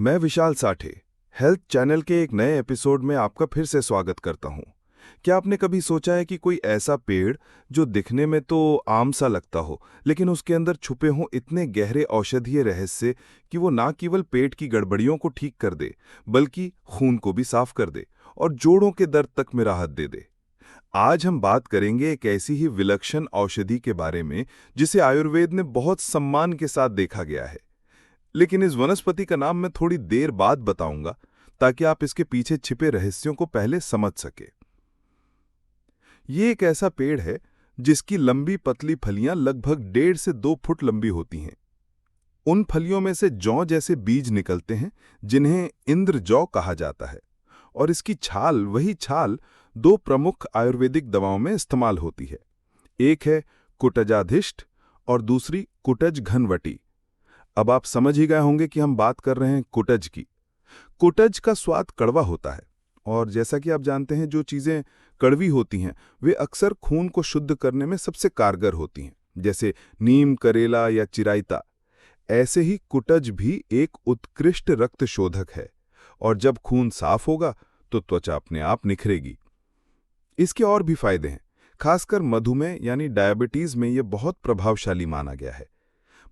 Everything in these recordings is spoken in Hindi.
मैं विशाल साठे हेल्थ चैनल के एक नए एपिसोड में आपका फिर से स्वागत करता हूं। क्या आपने कभी सोचा है कि कोई ऐसा पेड़ जो दिखने में तो आम सा लगता हो, लेकिन उसके अंदर छुपे हों इतने गहरे औषधीय रहस्य कि वो ना केवल पेट की गड़बड़ियों को ठीक कर दे, बल्कि खून को भी साफ कर दे और जोड़ों के दर्द तक में राहत दे दे। आज हम बात करेंगे एक ऐसी ही विलक्षण औषधि के बारे में जिसे आयुर्वेद में बहुत सम्मान के साथ देखा गया है। लेकिन इस वनस्पति का नाम मैं थोड़ी देर बाद बताऊंगा, ताकि आप इसके पीछे छिपे रहस्यों को पहले समझ सके। ये एक ऐसा पेड़ है जिसकी लंबी पतली फलियां लगभग 1.5 से 2 फुट लंबी होती हैं। उन फलियों में से जौ जैसे बीज निकलते हैं जिन्हें इंद्रजौ कहा जाता है, और इसकी छाल, वही छाल 2 प्रमुख आयुर्वेदिक दवाओं में इस्तेमाल होती है। एक है कुटजाधिष्ठ और दूसरी कुटज घनवटी। अब आप समझ ही गए होंगे कि हम बात कर रहे हैं कुटज की। कुटज का स्वाद कड़वा होता है, और जैसा कि आप जानते हैं, जो चीज़ें कड़वी होती हैं वे अक्सर खून को शुद्ध करने में सबसे कारगर होती हैं, जैसे नीम, करेला या चिराइता। ऐसे ही कुटज भी एक उत्कृष्ट रक्त शोधक है, और जब खून साफ होगा तो त्वचा अपने आप निखरेगी। इसके और भी फायदे हैं। खासकर मधुमेह यानी डायबिटीज में यह बहुत प्रभावशाली माना गया है।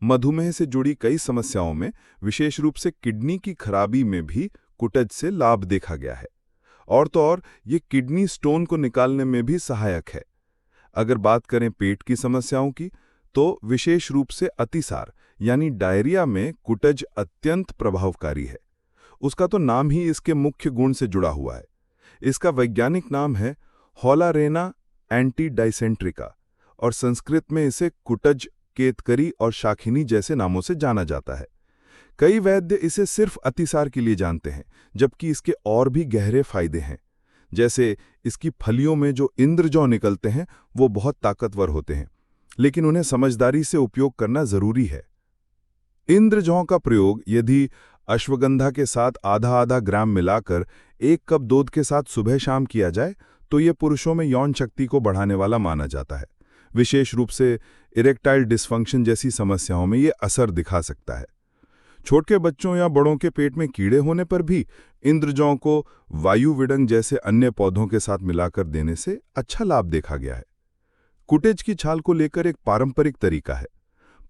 मधुमेह से जुड़ी कई समस्याओं में, विशेष रूप से किडनी की खराबी में भी कुटज से लाभ देखा गया है। और तो और ये किडनी स्टोन को निकालने में भी सहायक है। अगर बात करें पेट की समस्याओं की, तो विशेष रूप से अतिसार यानी डायरिया में कुटज अत्यंत प्रभावकारी है। उसका तो नाम ही इसके मुख्य गुण से जुड़ा हुआ है। इसका वैज्ञानिक नाम है हॉलारेना एंटीडाइसेंट्रिका, और संस्कृत में इसे कुटज, केतकरी और शाखिनी जैसे नामों से जाना जाता है। कई वैद्य इसे सिर्फ अतिसार के लिए जानते हैं, जबकि इसके और भी गहरे फायदे हैं। जैसे इसकी फलियों में जो इंद्रजौ निकलते हैं वो बहुत ताकतवर होते हैं, लेकिन उन्हें समझदारी से उपयोग करना जरूरी है। इंद्रजौ का प्रयोग यदि अश्वगंधा के साथ आधा आधा ग्राम मिलाकर 1 कप दूध के साथ सुबह शाम किया जाए तो यह पुरुषों में यौन शक्ति को बढ़ाने वाला माना जाता है। विशेष रूप से इरेक्टाइल डिस्फंक्शन जैसी समस्याओं में यह असर दिखा सकता है। छोटे बच्चों या बड़ों के पेट में कीड़े होने पर भी इंद्रजौ को वायु विडंग जैसे अन्य पौधों के साथ मिलाकर देने से अच्छा लाभ देखा गया है। कुटेज की छाल को लेकर एक पारंपरिक तरीका है।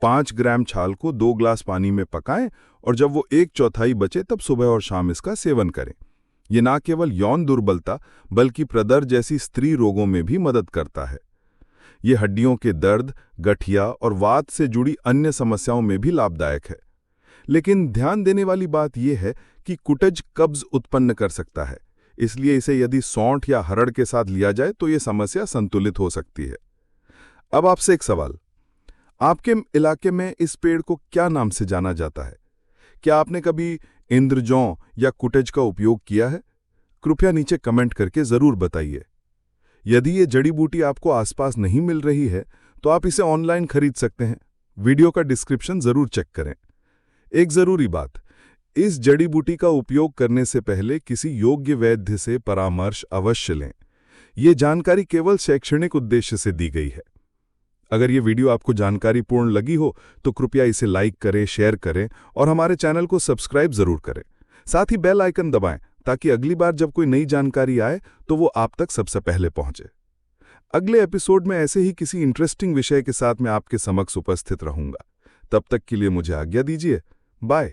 5 ग्राम छाल को 2 ग्लास पानी में पकाएं, और जब वो 1/4 बचे तब सुबह और शाम इसका सेवन करें। ये ना केवल यौन दुर्बलता बल्कि प्रदर जैसी स्त्री रोगों में भी मदद करता है। ये हड्डियों के दर्द, गठिया और वात से जुड़ी अन्य समस्याओं में भी लाभदायक है। लेकिन ध्यान देने वाली बात यह है कि कुटज कब्ज उत्पन्न कर सकता है, इसलिए इसे यदि सौंठ या हरड़ के साथ लिया जाए तो यह समस्या संतुलित हो सकती है। अब आपसे एक सवाल, आपके इलाके में इस पेड़ को क्या नाम से जाना जाता है? क्या आपने कभी इंद्रजौ या कुटज का उपयोग किया है? कृपया नीचे कमेंट करके जरूर बताइए। यदि ये जड़ी बूटी आपको आसपास नहीं मिल रही है तो आप इसे ऑनलाइन खरीद सकते हैं। वीडियो का डिस्क्रिप्शन जरूर चेक करें। एक जरूरी बात, इस जड़ी बूटी का उपयोग करने से पहले किसी योग्य वैद्य से परामर्श अवश्य लें। ये जानकारी केवल शैक्षणिक उद्देश्य से दी गई है। अगर ये वीडियो आपको जानकारीपूर्ण लगी हो तो कृपया इसे लाइक करें, शेयर करें और हमारे चैनल को सब्सक्राइब जरूर करें। साथ ही बेल आइकन दबाएं ताकि अगली बार जब कोई नई जानकारी आए तो वो आप तक सबसे पहले पहुंचे। अगले एपिसोड में ऐसे ही किसी इंटरेस्टिंग विषय के साथ मैं आपके समक्ष उपस्थित रहूंगा। तब तक के लिए मुझे आज्ञा दीजिए। बाय।